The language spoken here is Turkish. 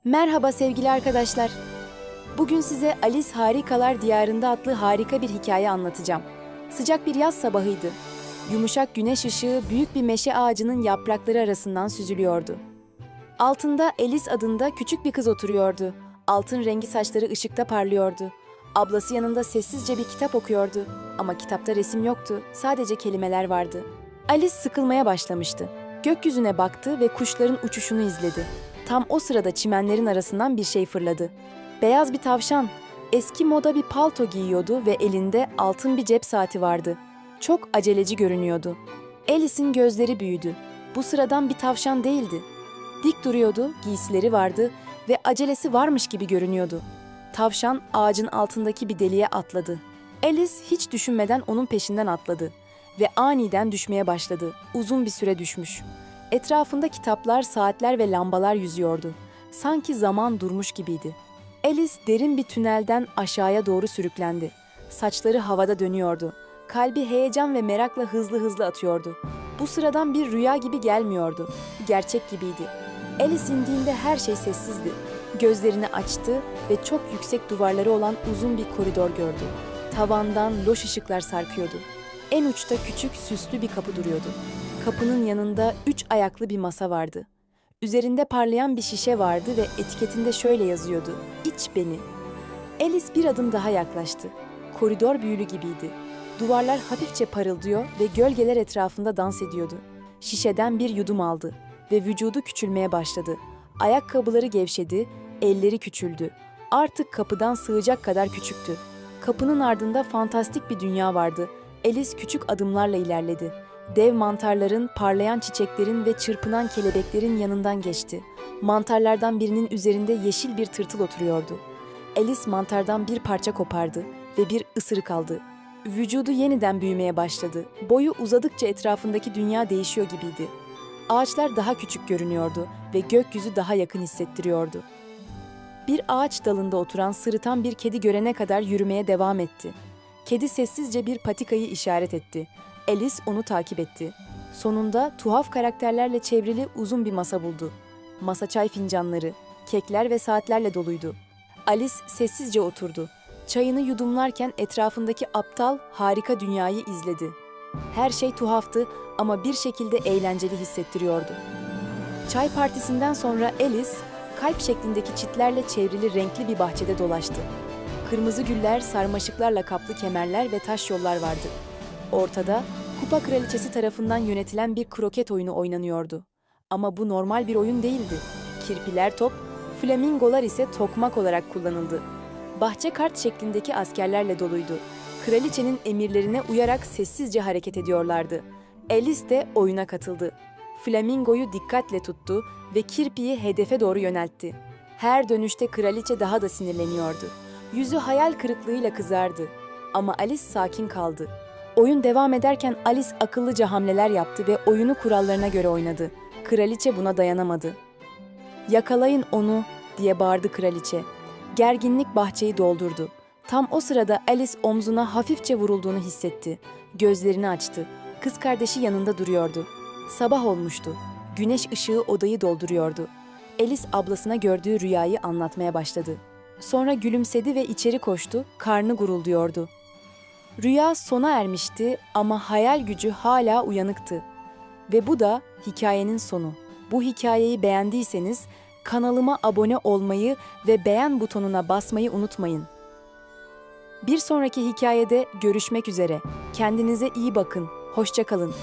Merhaba sevgili arkadaşlar. Bugün size Alice Harikalar Diyarında adlı harika bir hikaye anlatacağım. Sıcak bir yaz sabahıydı. Yumuşak güneş ışığı büyük bir meşe ağacının yaprakları arasından süzülüyordu. Altında Alice adında küçük bir kız oturuyordu. Altın rengi saçları ışıkta parlıyordu. Ablası yanında sessizce bir kitap okuyordu. Ama kitapta resim yoktu, sadece kelimeler vardı. Alice sıkılmaya başlamıştı. Gökyüzüne baktı ve kuşların uçuşunu izledi. Tam o sırada çimenlerin arasından bir şey fırladı. Beyaz bir tavşan, eski moda bir palto giyiyordu ve elinde altın bir cep saati vardı. Çok aceleci görünüyordu. Alice'in gözleri büyüdü. Bu sıradan bir tavşan değildi. Dik duruyordu, giysileri vardı ve acelesi varmış gibi görünüyordu. Tavşan ağacın altındaki bir deliğe atladı. Alice hiç düşünmeden onun peşinden atladı ve aniden düşmeye başladı. Uzun bir süre düşmüş. Etrafında kitaplar, saatler ve lambalar yüzüyordu. Sanki zaman durmuş gibiydi. Alice derin bir tünelden aşağıya doğru sürüklendi. Saçları havada dönüyordu. Kalbi heyecan ve merakla hızlı hızlı atıyordu. Bu sıradan bir rüya gibi gelmiyordu. Gerçek gibiydi. Alice indiğinde her şey sessizdi. Gözlerini açtı ve çok yüksek duvarları olan uzun bir koridor gördü. Tavandan loş ışıklar sarkıyordu. En uçta küçük, süslü bir kapı duruyordu. Kapının yanında 3 ayaklı bir masa vardı. Üzerinde parlayan bir şişe vardı ve etiketinde şöyle yazıyordu: "İç beni." Alice bir adım daha yaklaştı. Koridor büyülü gibiydi. Duvarlar hafifçe parıldıyor ve gölgeler etrafında dans ediyordu. Şişeden bir yudum aldı ve vücudu küçülmeye başladı. Ayakkabıları gevşedi, elleri küçüldü. Artık kapıdan sığacak kadar küçüktü. Kapının ardında fantastik bir dünya vardı. Alice küçük adımlarla ilerledi. Dev mantarların, parlayan çiçeklerin ve çırpınan kelebeklerin yanından geçti. Mantarlardan birinin üzerinde yeşil bir tırtıl oturuyordu. Alice mantardan bir parça kopardı ve bir ısırık aldı. Vücudu yeniden büyümeye başladı. Boyu uzadıkça etrafındaki dünya değişiyor gibiydi. Ağaçlar daha küçük görünüyordu ve gökyüzü daha yakın hissettiriyordu. Bir ağaç dalında oturan sırıtan bir kedi görene kadar yürümeye devam etti. Kedi sessizce bir patikayı işaret etti. Alice onu takip etti. Sonunda tuhaf karakterlerle çevrili uzun bir masa buldu. Masa çay fincanları, kekler ve saatlerle doluydu. Alice sessizce oturdu. Çayını yudumlarken etrafındaki aptal, harika dünyayı izledi. Her şey tuhaftı ama bir şekilde eğlenceli hissettiriyordu. Çay partisinden sonra Alice, kalp şeklindeki çitlerle çevrili renkli bir bahçede dolaştı. Kırmızı güller, sarmaşıklarla kaplı kemerler ve taş yollar vardı. Ortada, Kupa Kraliçesi tarafından yönetilen bir kroket oyunu oynanıyordu. Ama bu normal bir oyun değildi. Kirpiler top, flamingolar ise tokmak olarak kullanıldı. Bahçe kart şeklindeki askerlerle doluydu. Kraliçenin emirlerine uyarak sessizce hareket ediyorlardı. Alice de oyuna katıldı. Flamingoyu dikkatle tuttu ve kirpiyi hedefe doğru yöneltti. Her dönüşte kraliçe daha da sinirleniyordu. Yüzü hayal kırıklığıyla kızardı. Ama Alice sakin kaldı. Oyun devam ederken Alice akıllıca hamleler yaptı ve oyunu kurallarına göre oynadı. Kraliçe buna dayanamadı. "Yakalayın onu!" diye bağırdı kraliçe. Gerginlik bahçeyi doldurdu. Tam o sırada Alice omzuna hafifçe vurulduğunu hissetti. Gözlerini açtı. Kız kardeşi yanında duruyordu. Sabah olmuştu. Güneş ışığı odayı dolduruyordu. Alice ablasına gördüğü rüyayı anlatmaya başladı. Sonra gülümsedi ve içeri koştu, karnı gurulduyordu. Rüya sona ermişti ama hayal gücü hala uyanıktı. Ve bu da hikayenin sonu. Bu hikayeyi beğendiyseniz kanalıma abone olmayı ve beğen butonuna basmayı unutmayın. Bir sonraki hikayede görüşmek üzere. Kendinize iyi bakın. Hoşça kalın.